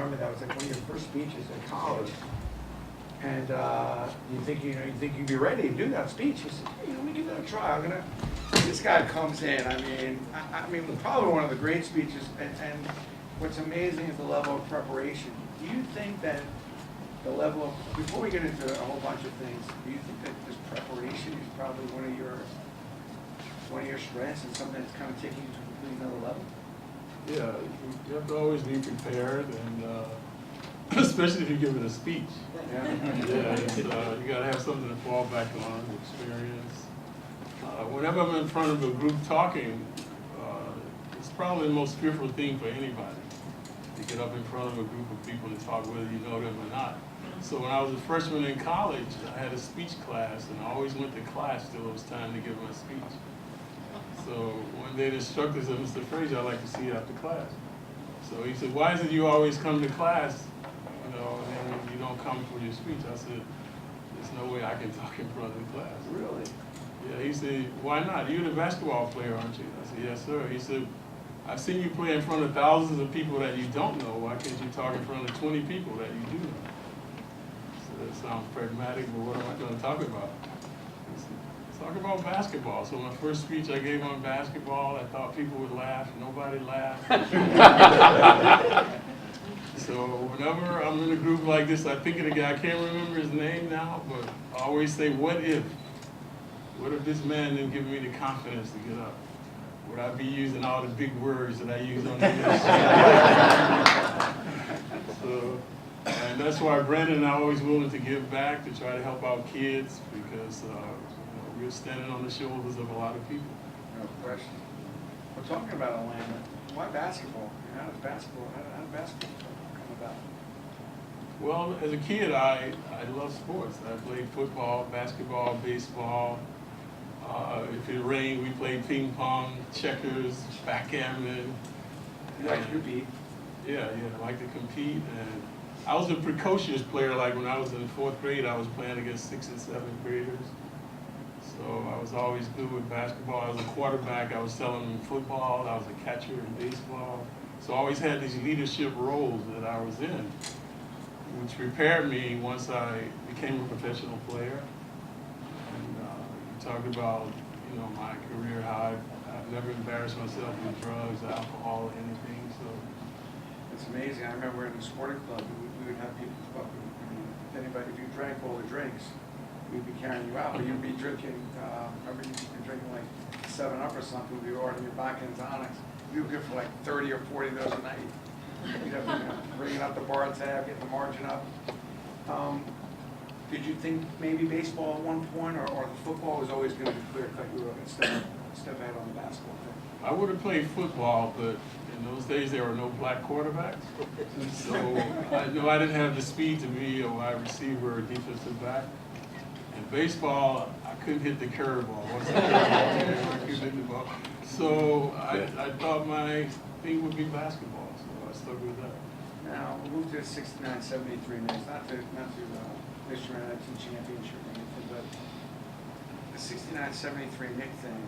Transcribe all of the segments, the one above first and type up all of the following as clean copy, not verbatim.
remember that was like one of your first speeches at college. And you think you'd be ready to do that speech. You said, hey, let me give that a try. This guy comes in. I mean, probably one of the great speeches. And what's amazing is the level of preparation. Do you think that the level of, before we get into a whole bunch of things, do you think that this preparation is probably one of your strengths and something that's kind of taking you to a completely another level? Yeah, you have to always be prepared, and especially if you're giving a speech. Yeah, you got to have something to fall back on, experience. Whenever I'm in front of a group talking, it's probably the most fearful thing for anybody, to get up in front of a group of people and talk whether you know them or not. So when I was a freshman in college, I had a speech class, and I always went to class till it was time to give my speech. So one day the instructor said, Mr. Frazier, I'd like to see you after class. So he said, why is it you always come to class, and you don't come for your speech? I said, there's no way I can talk in front of the class. Really? Yeah, he said, why not? You're the basketball player, aren't you? I said, yes, sir. He said, I've seen you play in front of thousands of people that you don't know. Why can't you talk in front of 20 people that you do know? So that sounds pragmatic, but what am I going to talk about? Talk about basketball. So my first speech I gave on basketball, I thought people would laugh. Nobody laughed. So whenever I'm in a group like this, I think of the guy. I can't remember his name now, but I always say, what if? What if this man didn't give me the confidence to get up? Would I be using all the big words that I use on the So, and that's why Brandon and I are always willing to give back, to try to help out kids, because we're standing on the shoulders of a lot of people. No question. We're talking about Atlanta. Why basketball? How did basketball come about? Well, as a kid, I love sports. I played football, basketball, baseball. If it rained, we played ping pong, checkers, backgammon. You like to compete? Yeah, I like to compete. And I was a precocious player. Like when I was in 4th grade, I was playing against 6th and 7th graders. So I was always good with basketball. I was a quarterback. I was telling them football. I was a catcher in baseball. So I always had these leadership roles that I was in, which prepared me once I became a professional player. And you talked about, my career, how I've never embarrassed myself with drugs, alcohol, or anything. So it's amazing. I remember in the sporting club, we would have people come up. If you drank all the drinks, we'd be carrying you out, but you'd be drinking, remember you'd be drinking like 7-Up or something, we'd be ordering your vodka and tonics. You were good for like 30 or 40 of those a night. You'd have to bringing up the bar tab, getting the margin up. Did you think maybe baseball at one point, or the football was always going to be clear cut? You were going to step ahead on the basketball thing? I would have played football, but in those days there were no black quarterbacks. So I knew I didn't have the speed to be a wide receiver or defensive back. In baseball, I couldn't hit the curveball. Once the curveball came, I couldn't hit the ball. So I thought my thing would be basketball, so I stuck with that. Now, we'll move to the 69-73 Knicks, not to wish you ran a team championship or anything, but the 69-73 Knicks thing,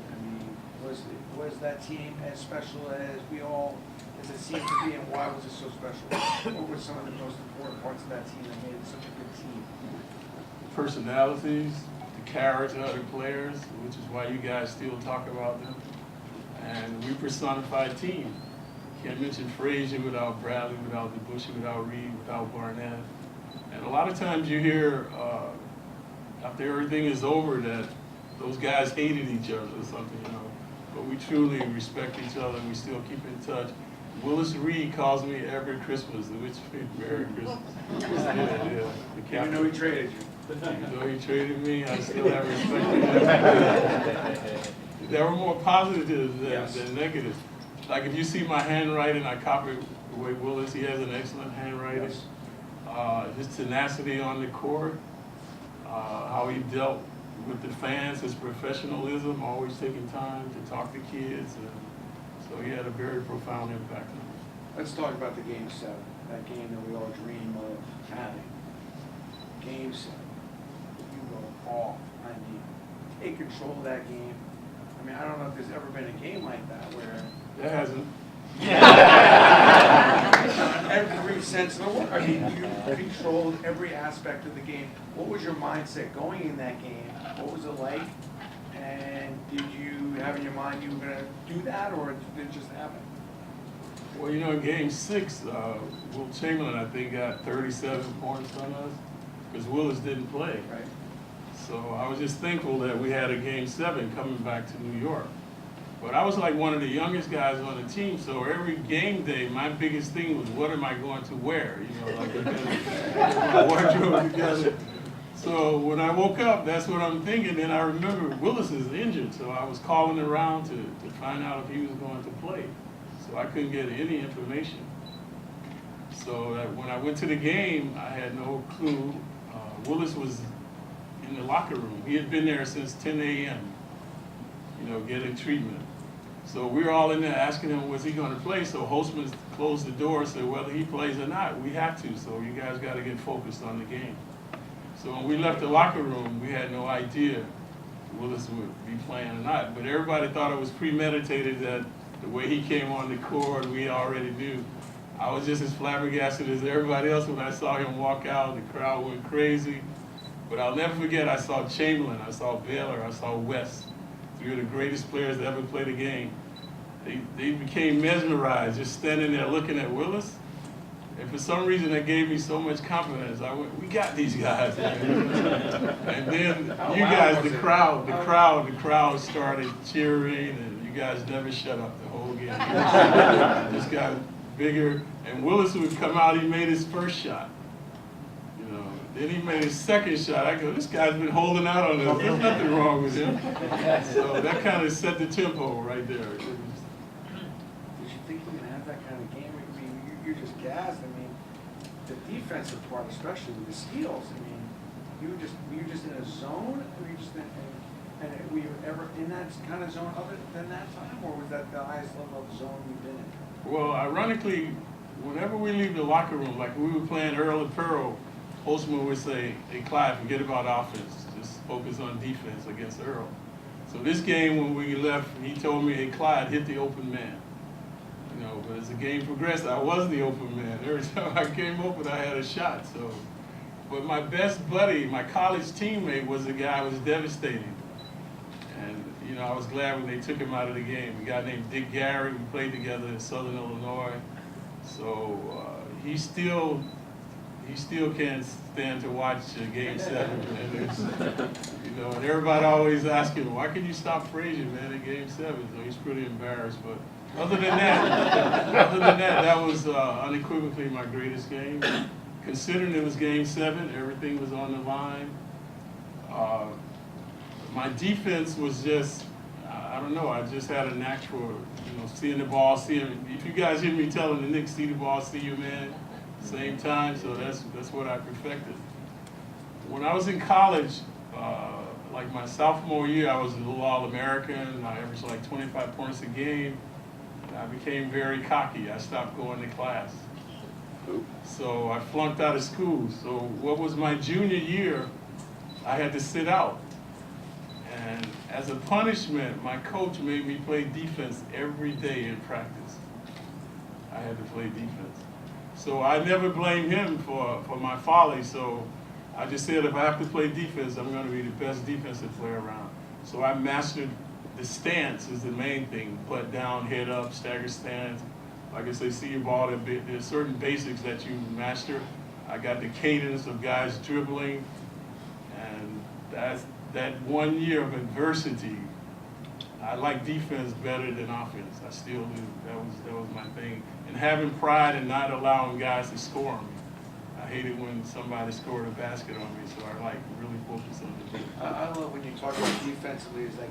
was that team as special as it seemed to be, and why was it so special? What were some of the most important parts of that team that made it such a good team? Personalities, the character of the players, which is why you guys still talk about them. And we personified team. Can't mention Frazier without Bradley, without DeBusschere, without Reed, without Barnett. And a lot of times you hear, after everything is over, that those guys hated each other or something, But we truly respect each other, and we still keep in touch. Willis Reed calls me every Christmas, which Merry Christmas. Yeah. Even though he traded you. Even though he traded me, I still have respect for him. There were more positives than negatives. Like if you see my handwriting, I copied the way Willis, he has an excellent handwriting. Yes. His tenacity on the court, how he dealt with the fans, his professionalism, always taking time to talk to kids. And so he had a very profound impact on me. Let's talk about the Game 7, that game that we all dream of having. Game 7, you go off. Take control of that game. I don't know if there's ever been a game like that where... There hasn't. On every every sense of the word. I mean, you controlled every aspect of the game. What was your mindset going in that game? What was it like? And did you have in your mind you were going to do that, or did it just happen? Well, you know, in Game 6, Wilt Chamberlain, I think, got 37 points on us because Willis didn't play. Right. So I was just thankful that we had a Game 7 coming back to New York. But I was like one of the youngest guys on the team, so every game day, my biggest thing was, what am I going to wear? You know, like get my wardrobe together. So when I woke up, that's what I'm thinking. And I remember Willis is injured, so I was calling around to find out if he was going to play. So I couldn't get any information. So when I went to the game, I had no clue. Willis was in the locker room. He had been there since 10 a.m., you know, getting treatment. So we were all in there asking him, was he going to play? So Holtzman closed the door and said, whether he plays or not, we have to. So you guys got to get focused on the game. So when we left the locker room, we had no idea Willis would be playing or not. But everybody thought it was premeditated, that the way he came on the court, we already knew. I was just as flabbergasted as everybody else when I saw him walk out. The crowd went crazy. But I'll never forget, I saw Chamberlain, I saw Baylor, I saw West. Three of the greatest players that ever played a game. They became mesmerized just standing there looking at Willis. And for some reason, that gave me so much confidence. I went, we got these guys. And then you guys, the crowd started cheering, and you guys never shut up the whole game. It just got bigger. And Willis would come out, he made his first shot. You know, then he made his second shot. I go, this guy's been holding out on us. There's nothing wrong with him. So that kind of set the tempo right there. Did you think you were going to have that kind of game? I mean, you're just gassed. I mean, the defensive part, especially with the steals, I mean, were you just in a zone? Were you just and were you ever in that kind of zone other than that time, or was that the highest level of zone you've been in? Well, ironically, whenever we leave the locker room, like we were playing Earl and Pearl, Holtzman would say, hey, Clyde, forget about offense. Just focus on defense against Earl. So this game, when we left, he told me, hey, Clyde, hit the open man. You know, but as the game progressed, I was the open man. Every time I came open, I had a shot. So, but my best buddy, my college teammate, was a guy who was devastating. And, you know, I was glad when they took him out of the game. A guy named Dick Gary, we played together in Southern Illinois. So he still can't stand to watch Game 7. And it's, you know, and everybody always asking, why can you stop Frazier, man, in Game 7? So he's pretty embarrassed. But other than that, that was unequivocally my greatest game. Considering it was Game 7, everything was on the line. My defense was just, I don't know, I just had a knack for, you know, seeing the ball, if you guys hear me telling the Knicks, see the ball, see you, man, same time, so that's what I perfected. When I was in college, like my sophomore year, I was a little All-American. I averaged like 25 points a game. I became very cocky. I stopped going to class. So I flunked out of school. So what was my junior year, I had to sit out. And as a punishment, my coach made me play defense every day in practice. I had to play defense. So I never blamed him for my folly. So I just said, if I have to play defense, I'm going to be the best defensive player around. So I mastered the stance is the main thing. Butt down, head up, stagger stance. Like I say, see your ball, there's certain basics that you master. I got the cadence of guys dribbling. And that 1 year of adversity, I like defense better than offense. I still do. That was my thing. And having pride and not allowing guys to score on me. I hated when somebody scored a basket on me, so I like really focus on the defense. I love when you talk about defensively, it's like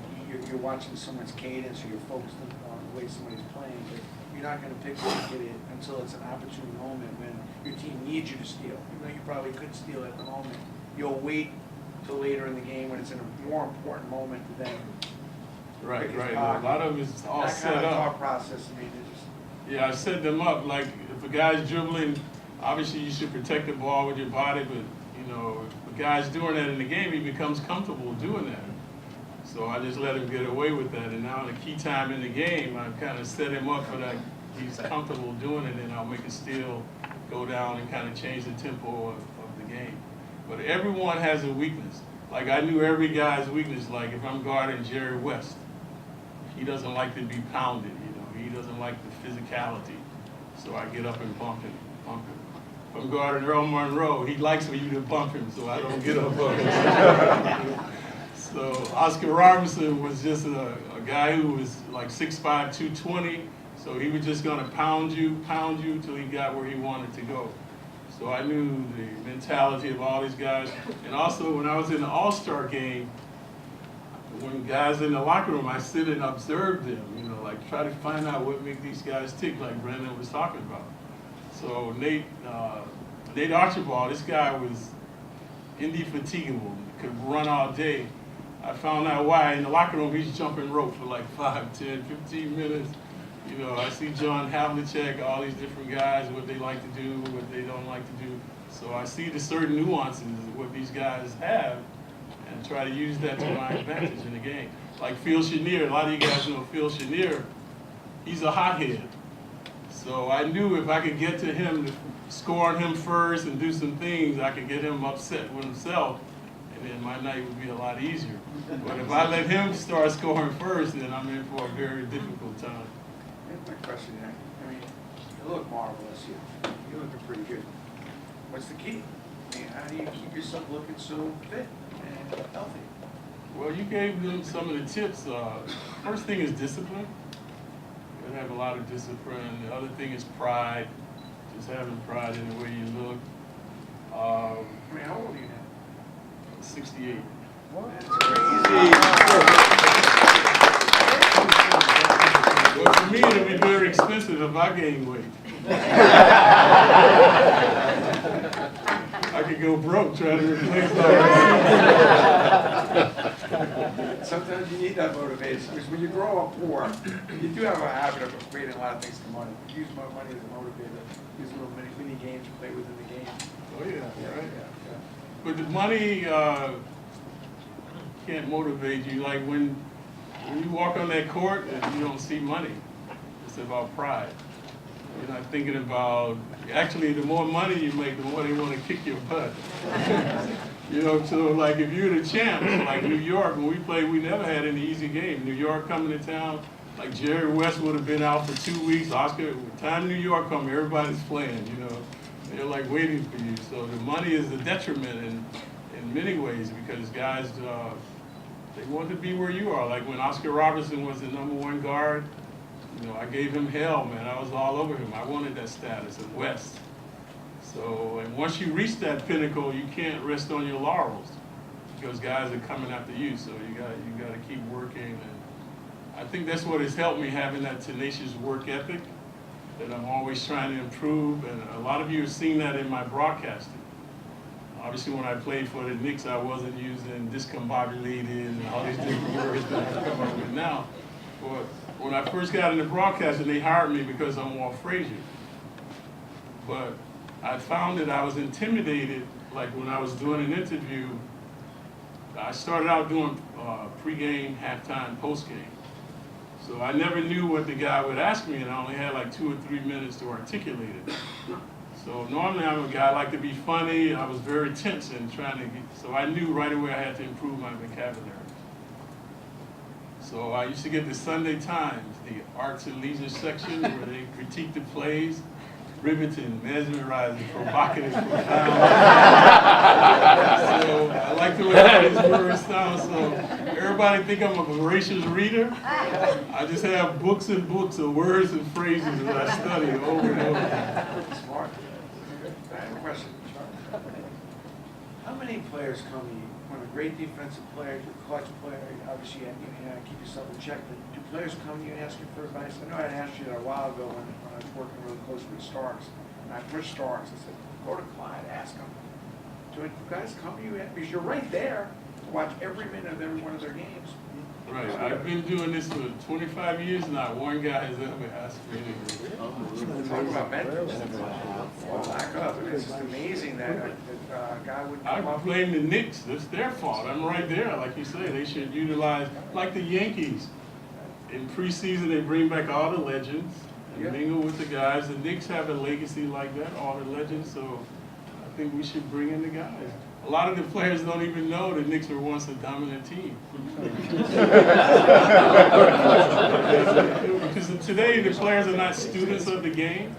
you're watching someone's cadence or you're focused on the way somebody's playing, but you're not going to pick it until it's an opportune moment when your team needs you to steal. Even though you probably could steal at the moment, you'll wait till later in the game when it's in a more important moment to then. Right. A lot of it's all that set kind of up. thought process. I mean, it just. Yeah, I set them up. Like if a guy's dribbling, obviously you should protect the ball with your body, but you know, if a guy's doing that in the game, he becomes comfortable doing that. So I just let him get away with that. And now in the key time in the game, I kind of set him up for that. He's comfortable doing it, and I'll make a steal go down and kind of change the tempo of the game. But everyone has a weakness. Like I knew every guy's weakness. Like if I'm guarding Jerry West, he doesn't like to be pounded. You know, he doesn't like the physicality. So I get up and bump him. If I'm guarding Earl Monroe, he likes for you to bump him, so I don't get up on him. So Oscar Robertson was just a guy who was like 6'5", 220. So he was just gonna pound you till he got where he wanted to go. So I knew the mentality of all these guys. And also when I was in the All-Star game, when guys in the locker room, I sit and observe them, you know, like try to find out what makes these guys tick, like Brandon was talking about. So Nate Archibald, this guy was indefatigable, could run all day. I found out why. In the locker room, he's jumping rope for like 5, 10, 15 minutes. You know, I see John Havlicek, all these different guys, what they like to do, what they don't like to do. So I see the certain nuances of what these guys have and try to use that to my advantage in the game. Like Phil Chenier, a lot of you guys know Phil Chenier, he's a hothead. So I knew if I could get to him, to score on him first and do some things, I could get him upset with himself, and then my night would be a lot easier. But if I let him start scoring first, then I'm in for a very difficult time. Here's my question, I mean, you look marvelous here. You're looking pretty good. What's the key? I mean, how do you keep yourself looking so fit and healthy? Well, you gave them some of the tips. First thing is discipline. You gotta have a lot of discipline. The other thing is pride. Just having pride in the way you look. I mean, how old are you now? 68. That's crazy. Well, for me, it'll be very expensive if I gain weight. I could go broke trying to replace that. Sometimes you need that motivation, because when you grow up poor, you do have a habit of equating a lot of things to money. You use money as a motivator. Use little mini games to play within the game. Oh yeah, right. Yeah. But the money can't motivate you. Like when you walk on that court and you don't see money, it's about pride. You're not thinking about, actually the more money you make, the more they want to kick your butt. You know, so like if you're the champ, like New York, when we played, we never had any easy game. New York coming to town, like Jerry West would have been out for 2 weeks. Oscar, time New York come, everybody's playing, you know. They're like waiting for you. So the money is a detriment in many ways because guys, they want to be where you are. Like when Oscar Robertson was the #1 guard, you know, I gave him hell, man. I was all over him. I wanted that status at West. So, and once you reach that pinnacle, you can't rest on your laurels because guys are coming after you. So you got to keep working. And I think that's what has helped me, having that tenacious work ethic, that I'm always trying to improve. And a lot of you have seen that in my broadcasting. Obviously, when I played for the Knicks, I wasn't using discombobulated and all these different words that I come up with now. But when I first got into broadcasting, they hired me because I'm Walt Frazier. But I found that I was intimidated, like when I was doing an interview, I started out doing pregame, halftime, postgame. So I never knew what the guy would ask me, and I only had like 2 or 3 minutes to articulate it. So normally I'm a guy, I like to be funny, I was very tense and trying to get, so I knew right away I had to improve my vocabulary. So I used to get the Sunday Times, the arts and leisure section where they critique the plays, riveting, mesmerizing, provocative, profound. So I like the way all these words sound, so everybody think I'm a voracious reader. I just have books and books of words and phrases that I study over and over. Smart. I have a question. How many players come to you? When a great defensive player, a clutch player, obviously you keep yourself in check, but do players come to you and ask you for advice? I know I asked you that a while ago when I was working really close with Starks, and I pushed Starks and said, go to Clyde, ask him. Do guys come to you? Because you're right there to watch every minute of every one of their games. Right, I've been doing this for 25 years now. One guy has ever asked me anything. Talk about mentors. Back up. It's just amazing that a guy would come I up. blame the Knicks. It's their fault. I'm right there. Like you say, they should utilize, like the Yankees. In preseason, they bring back all the legends. and Yeah. mingle with the guys. The Knicks have a legacy like that, all the legends, so I think we should bring in the guys. A lot of the players don't even know the Knicks were once a dominant team. Because today the players are not students of the game.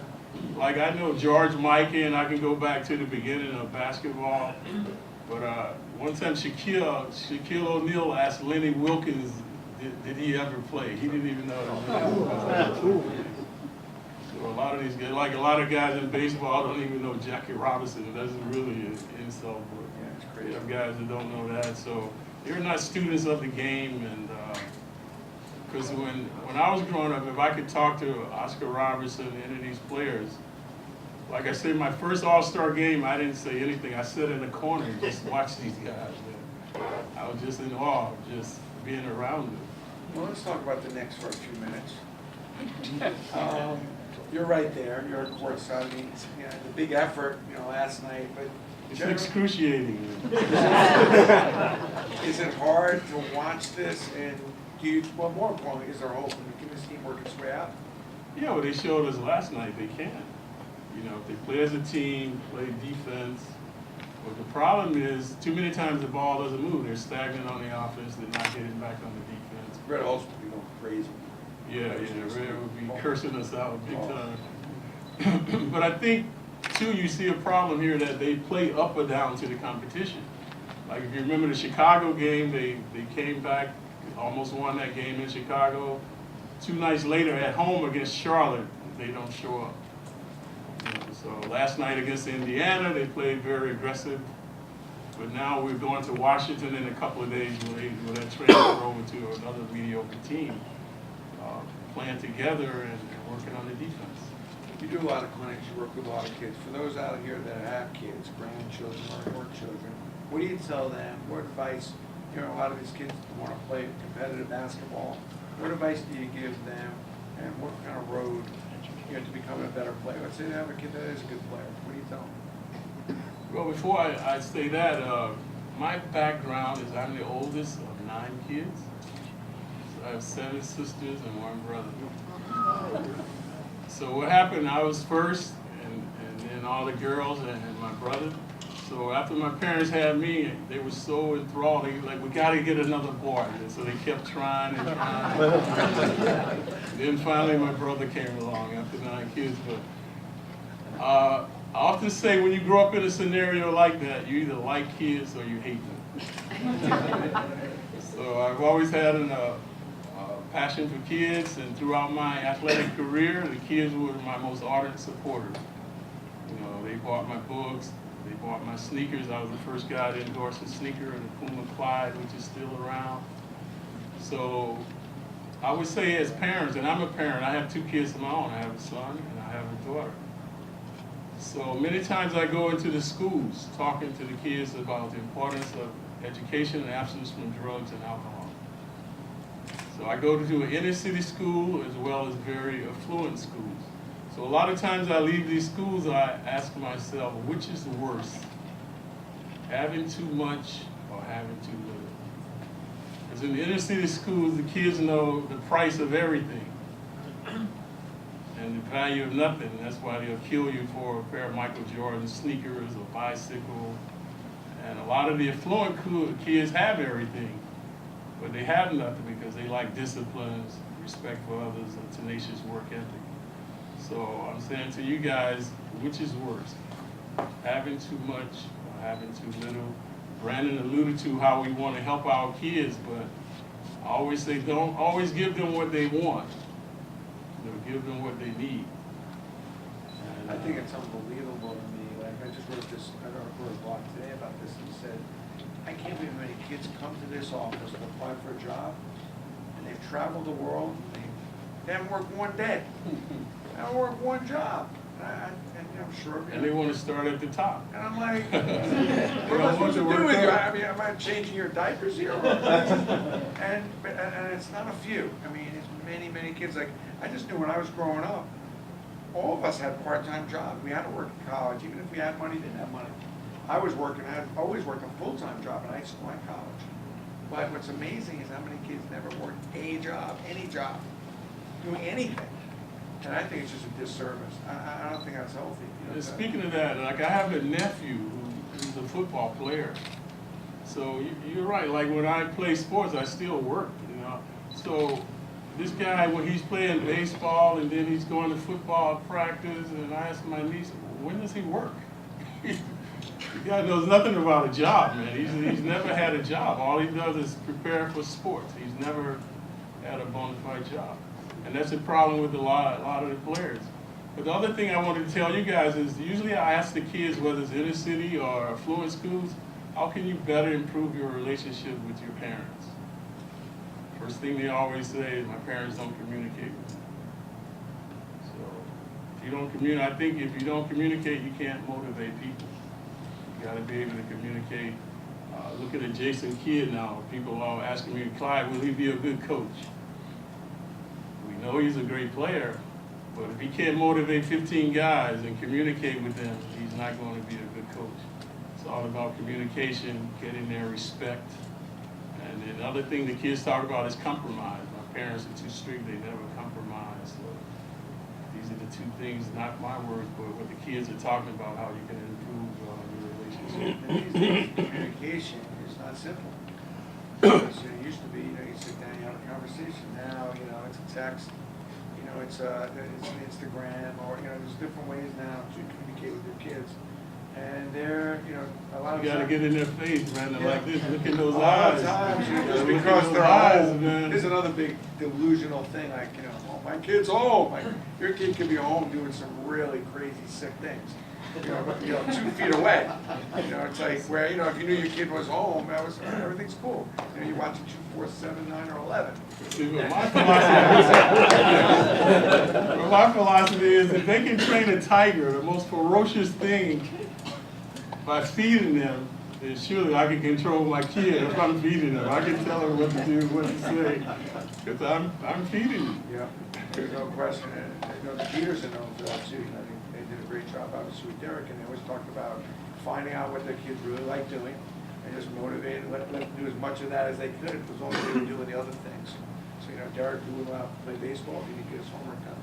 Like I know George Mikan, and I can go back to the beginning of basketball. But one time Shaquille O'Neal asked Lenny Wilkins, did he ever play? He didn't even know. So a lot of these guys, like a lot of guys in baseball, don't even know Jackie Robinson. That's really an insult. But Yeah, it's you have guys that don't know that. So you're not students of the game. And because when I was growing up, if I could talk to Oscar Robertson and any of these players, like I said, my first All-Star game, I didn't say anything. I sat in the corner and just watched these guys. Man. I was just in awe of just being around them. Well, let's talk about the Knicks for a few minutes. You're right there. You're courtside. I mean, you know, the big effort, you know, last night, but It's excruciating. is it hard to watch this? And do you, well, more importantly, is there hope? Can this team work its way out? Yeah, well, they showed us last night they can. You know, if they play as a team, play defense. But the problem is, too many times the ball doesn't move. They're stagnant on the offense. They're not getting back on the defense. Red Hulse would be going crazy. Yeah, Red would be cursing us out big time. But I think, too, you see a problem here that they play up or down to the competition. Like if you remember the Chicago game, they came back, almost won that game in Chicago. 2 nights later at home against Charlotte, they don't show up. You know, so last night against Indiana, they played very aggressive. But now we're going to Washington in a couple of days where that transfer over to another mediocre team, playing together and working on the defense. You do a lot of clinics, you work with a lot of kids. For those out here that have kids, grandchildren or children, what do you tell them? What advice, you know, a lot of these kids want to play competitive basketball. What advice do you give them and what kind of road, you know, to becoming a better player? Let's say they have a kid that is a good player. What do you tell them? Well, before I say that, my background is I'm the oldest of 9 kids. So I have 7 sisters and 1 brother. So what happened, I was first, and then all the girls and my brother. So after my parents had me, they were so enthralled, they were like, we gotta get another boy. And so they kept trying and trying. Then finally my brother came along after 9 kids. But I often say when you grow up in a scenario like that, you either like kids or you hate them. So I've always had a passion for kids, and throughout my athletic career, the kids were my most ardent supporters. You know, they bought my books, they bought my sneakers. I was the first guy to endorse a sneaker, the Puma Clyde, which is still around. So I would say as parents, and I'm a parent, I have 2 kids of my own. I have a son and I have a daughter. So many times I go into the schools talking to the kids about the importance of education and abstinence from drugs and alcohol. So I go to an inner city school as well as very affluent schools. So a lot of times I leave these schools, I ask myself, which is worse? Having too much or having too little? Because in the inner city schools, the kids know the price of everything and the value of nothing. That's why they'll kill you for a pair of Michael Jordan sneakers or bicycle. And a lot of the affluent kids have everything, but they have nothing because they like disciplines, respect for others, and tenacious work ethic. So I'm saying to you guys, which is worse? Having too much or having too little? Brandon alluded to how we want to help our kids, but I always say don't always give them what they want. You know, give them what they need. And, I think it's unbelievable to me. Like I just wrote a blog today about this and said, I can't believe how many kids come to this office to apply for a job, and they've traveled the world, and they haven't worked one day. They haven't worked one job. And I'm sure. and they want to start at the top. And I'm like, what am I supposed to do with you? I mean, am I changing your diapers here? and it's not a few. I mean, it's many, many kids. Like, I just knew when I was growing up, all of us had part-time jobs. We had to work in college, even if we had money, didn't have money. I was working, I had always worked a full-time job in high school and college. But what's amazing is how many kids never worked a job, any job, doing anything. And I think it's just a disservice. I don't think that's healthy. And speaking of that, like I have a nephew who's a football player. So you're right, like when I play sports, I still work, you know. So this guy, when he's playing baseball and then he's going to football practice, and I ask my niece, when does he work? The guy knows nothing about a job, man. He's never had a job. All he does is prepare for sports. He's never had a bona fide job. And that's a problem with a lot of the players. But the other thing I wanted to tell you guys is usually I ask the kids, whether it's inner city or affluent schools, how can you better improve your relationship with your parents? First thing they always say is, my parents don't communicate with me. So if you don't communicate, I think if you don't communicate, you can't motivate people. You gotta be able to communicate. Look at a Jason Kidd now. People are asking me, Clyde, will he be a good coach? We know he's a great player, but if he can't motivate 15 guys and communicate with them, he's not going to be a good coach. It's all about communication, getting their respect. And then the other thing the kids talk about is compromise. My parents are too strict, they never compromise. So these are the two things, not my words, but what the kids are talking about, how you can improve your relationship. And these days, communication is not simple. So it used to be, you sit down, you have a conversation. Now, it's a text, it's an Instagram, or, there's different ways now to communicate with your kids. And they're, a lot of You gotta get in their face, man, Yeah. like this, look in those A lot eyes. of times, just Look in because those they're eyes, home, man. there's another big delusional thing, like, oh, my kid's home. Like, your kid could be home doing some really crazy, sick things. 2 feet away. It's like where, if you knew your kid was home, everything's cool. You're watching 2, 4, 7, 9, or 11. See, what my philosophy is if they can train a tiger, the most ferocious thing, by feeding them, then surely I can control my kid if I'm feeding them. I can tell them what to do, what to say, because I'm feeding them. Yeah, there's no question. And, the Peters are known for that too. I think they did a great job, obviously, with Derek, and they always talked about finding out what their kids really like doing, and just motivate and let them do as much of that as they could, as long as they were doing the other things. So, Derek would allow him to play baseball if he didn't get his homework done.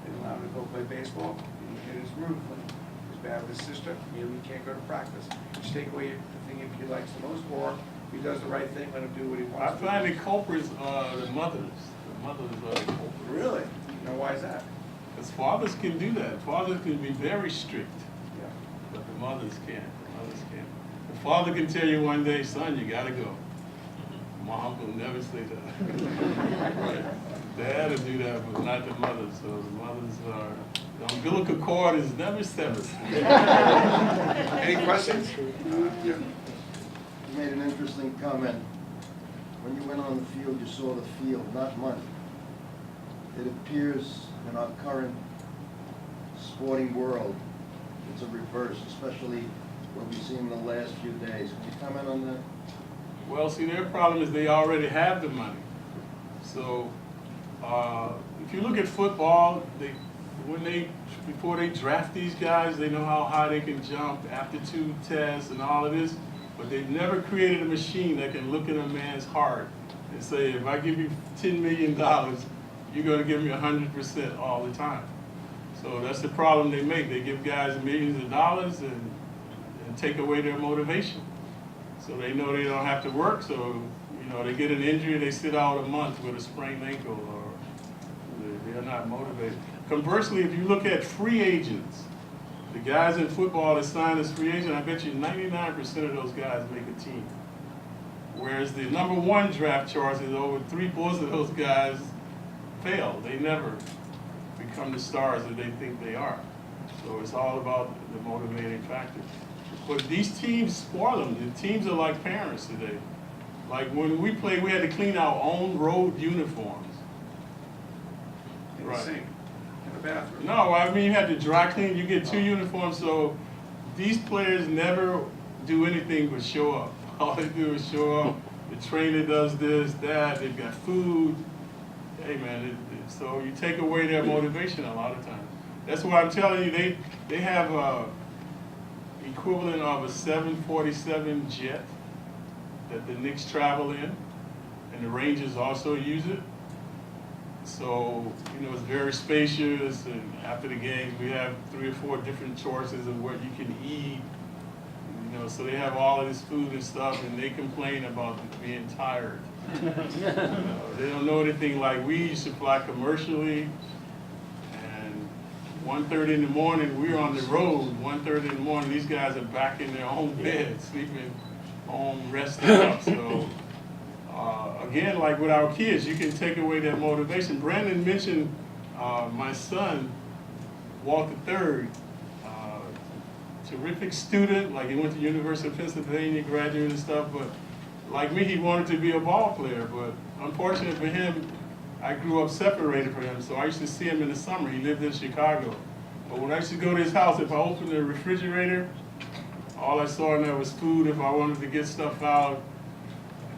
They didn't allow him to go play baseball if he didn't get his room clean. He was bad with his sister, maybe he can't go to practice. Just take away the thing if he likes the most, or if he does the right thing, let him do what he I wants to do. find the culprits are the mothers. The mothers are the culprits. Really? Why is that? Because fathers can do that. Fathers can be very strict, Yeah. but the mothers can't. The mothers can't. The father can tell you one day, son, you gotta go. Mom will never say that. Right. Dad will do that, but not the mothers. So the mothers are, the umbilical cord is never severed. Any questions? Yeah. You made an interesting comment. When you went on the field, you saw the field, not money. It appears in our current sporting world, it's a reverse, especially what we've seen in the last few days. Can you comment on that? Well, see, their problem is they already have the money. So if you look at football, before they draft these guys, they know how high they can jump, aptitude tests and all of this, but they've never created a machine that can look at a man's heart and say, if I give you $10 million, you're going to give me 100% all the time. So that's the problem they make. They give guys millions of dollars and take away their motivation. So they know they don't have to work, so they get an injury, they sit out a month with a sprained ankle, or they're not motivated. Conversely, if you look at free agents, the guys in football that sign as free agent, I bet you 99% of those guys make a team. Whereas the #1 draft choices, over 3/4 of those guys fail. They never become the stars that they think they are. So it's all about the motivating factor. But these teams spoil them. The teams are like parents today. Like when we played, we had to clean our own road uniforms. In the sink, in the bathroom. No, I mean you had to dry clean. You get 2 uniforms, so these players never do anything but show up. All they do is show up. The trainer does this, that. They've got food. Hey man, so you take away their motivation a lot of times. That's why I'm telling you, they have a equivalent of a 747 jet that the Knicks travel in, and the Rangers also use it. So, it's very spacious, and after the games, we have 3 or 4 different choices of what you can eat. So they have all of this food and stuff, and they complain about being tired. They don't know anything like we supply commercially. And 1:30 in the morning, we're on the road. 1:30 in the morning, these guys are back in their own bed, sleeping home, resting up. So again, like with our kids, you can take away that motivation. Brandon mentioned my son, Walt III. Terrific student, like he went to the University of Pennsylvania, graduated and stuff, but like me, he wanted to be a ball player, but unfortunately for him, I grew up separated from him, so I used to see him in the summer. He lived in Chicago. But when I used to go to his house, if I opened the refrigerator, all I saw in there was food if I wanted to get stuff out.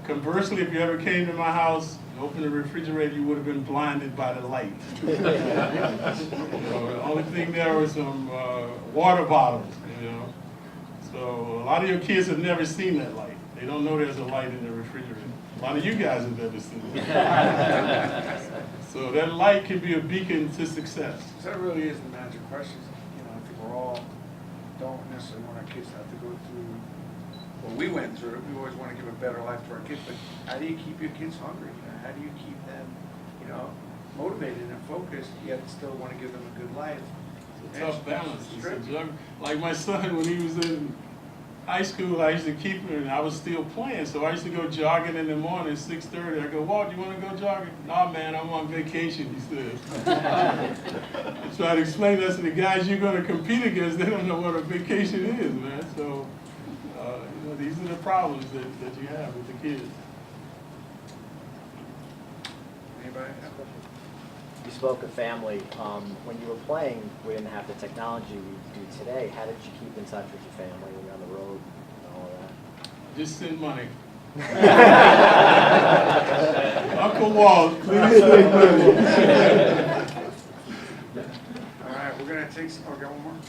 Conversely, if you ever came to my house, open the refrigerator, you would have been blinded by the light. The only thing there was some water bottles, So a lot of your kids have never seen that light. They don't know there's a light in the refrigerator. A lot of you guys have never seen it. So that light can be a beacon to success. So that really is the magic question. I think we're all don't necessarily want our kids to have to go through what we went through. We always want to give a better life to our kids, but how do you keep your kids hungry? How do you keep them, motivated and focused, yet still want to give them a good life? It's a tough balance. Like my son, when he was in high school, I used to keep him, and I was still playing, so I used to go jogging in the morning at 6:30. I go, Walt, you want to go jogging? No, man, I'm on vacation, he says. I try to explain that to the guys you're going to compete against. They don't know what a vacation is, man. So, these are the problems that you have with the kids. Anybody? You spoke of family. When you were playing, we didn't have the technology we do today. How did you keep in touch with your family when you're on the road and all that? Just send money. Uncle Walt, please send money. All right, we're going to take some, got one more?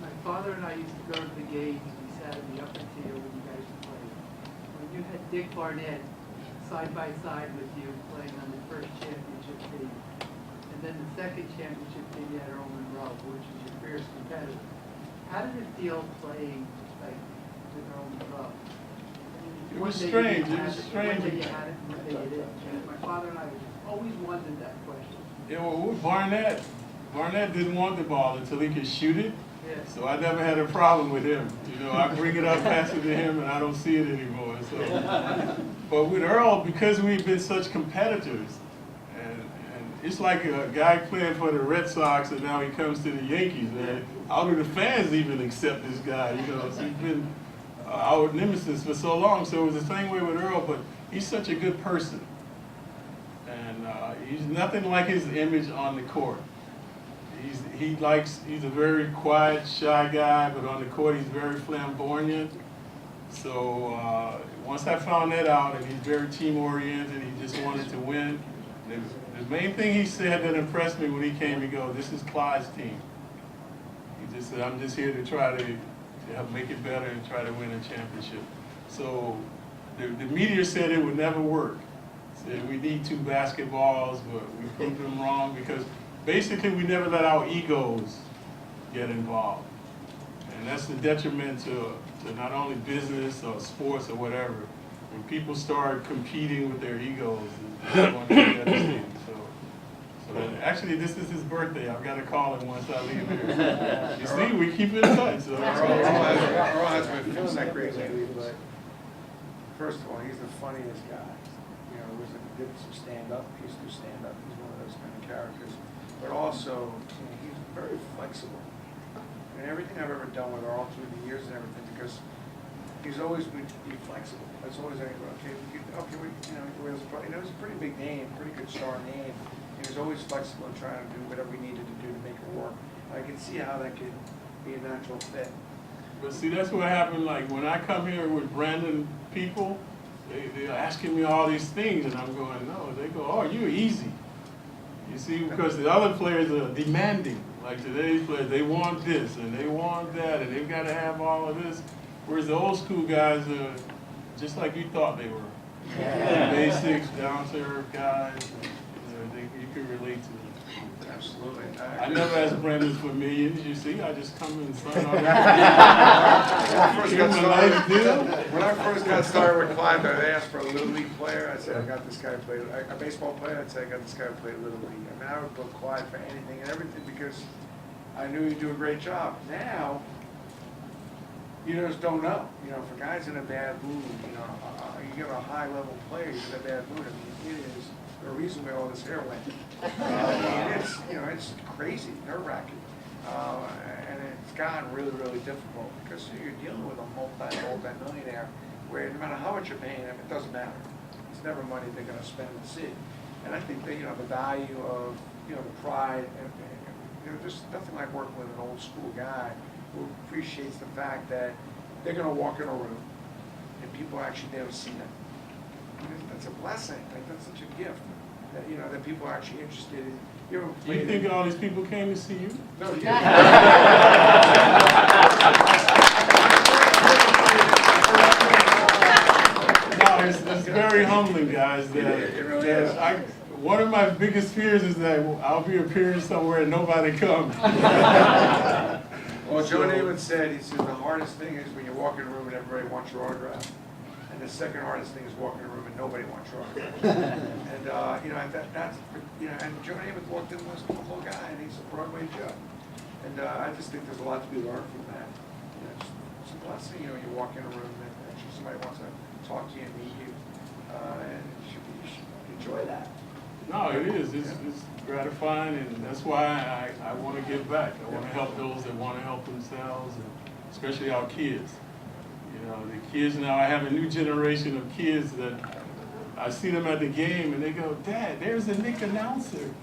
My father and I used to go to the games, we sat in the upper tier when you guys played. When you had Dick Barnett side by side with you playing on the first championship team, and then the second championship team you had Earl Monroe, which is your fierce competitor. How did it feel playing like with Earl Monroe? It was strange. It was strange. One day you had it, one day you didn't. And my father and I always wondered that question. Yeah, well, with Barnett didn't want the ball until he could shoot it. Yeah. So I never had a problem with him. I bring it up, pass it to him, and I don't see it anymore. So, but with Earl, because we've been such competitors, and it's like a guy playing for the Red Sox, and now he comes to the Yankees. Man, how do the fans even accept this guy? So he's been our nemesis for so long. So it was the same way with Earl, but he's such a good person, and he's nothing like his image on the court. He's a very quiet, shy guy, but on the court he's very flamboyant. So once I found that out, and he's very team-oriented, he just wanted to win. The main thing he said that impressed me when he came, he goes, "This is Clyde's team." He just said, "I'm just here to try to help make it better and try to win a championship." So the media said it would never work. Said we need 2 basketballs, but we proved them wrong because basically we never let our egos get involved. And that's the detriment to not only business or sports or whatever. When people start competing with their egos, it's going to be devastating. So actually, this is his birthday. I've got to call him once I leave here. You see, we keep in touch. So. Earl has been feeling that great lately, but first of all, he's the funniest guy. He did some stand-up. He used to do stand-up. He's one of those kind of characters. But also, he's very flexible. And everything I've ever done with Earl through the years and everything, because he's always been flexible. That's always he's a pretty big name, pretty good star name. He was always flexible and trying to do whatever we needed to do to make it work. I can see how that could be a natural fit. But see, that's what happened. Like when I come here with Brandon people, they're asking me all these things, and I'm going, no. They go, oh, you're easy. You see, because the other players are demanding. Like today's players, they want this and they want that, and they've got to have all of this. Whereas the old school guys are just like you thought they were. Basics, down to earth guys, and everything you can relate to it. Absolutely. I never asked Brandon for millions, you see, I just come and sign on. When I first got started with Clyde, they asked for a Little League player. I said, I got this guy who played, a baseball player, I'd say, I got this guy who played Little League. I mean, I would book Clyde for anything and everything because I knew he'd do a great job. Now, you just don't know. You know, for guys in a bad mood, you know, you get a high-level player, he's in a bad mood. I mean, it is the reason why all this hair went. It's, you know, it's crazy, nerve-wracking. And it's gotten really, really difficult because you're dealing with a multi-millionaire where no matter how much you're paying them, it doesn't matter. It's never money they're going to spend and see. And I think that, you know, the value of, you know, the pride, and you know, there's nothing like working with an old school guy who appreciates the fact that they're going to walk in a room and people actually there to see them. That's a blessing. Like, that's such a gift. That, you know, that people are actually interested in. You think all these people came to see you? No, No, it's very humbling, guys. It really is. One of my biggest fears is that I'll be appearing somewhere and nobody comes. Well, Joe Namath said, he said, the hardest thing is when you walk in a room and everybody wants your autograph. And the second hardest thing is walking in a room and nobody wants your autograph. And, you know, that's, you know, and Joe Namath walked in was a humble guy, and he's a Broadway Joe. And I just think there's a lot to be learned from that. You know, it's a blessing, you know, you walk in a room and actually somebody wants to talk to you and meet you. And you should enjoy that. No, it is. It's gratifying, and that's why I want to give back. I want to help those that want to help themselves, and especially our kids. You know, the kids now, I have a new generation of kids that I see them at the game and they go, Dad, there's a Knicks announcer.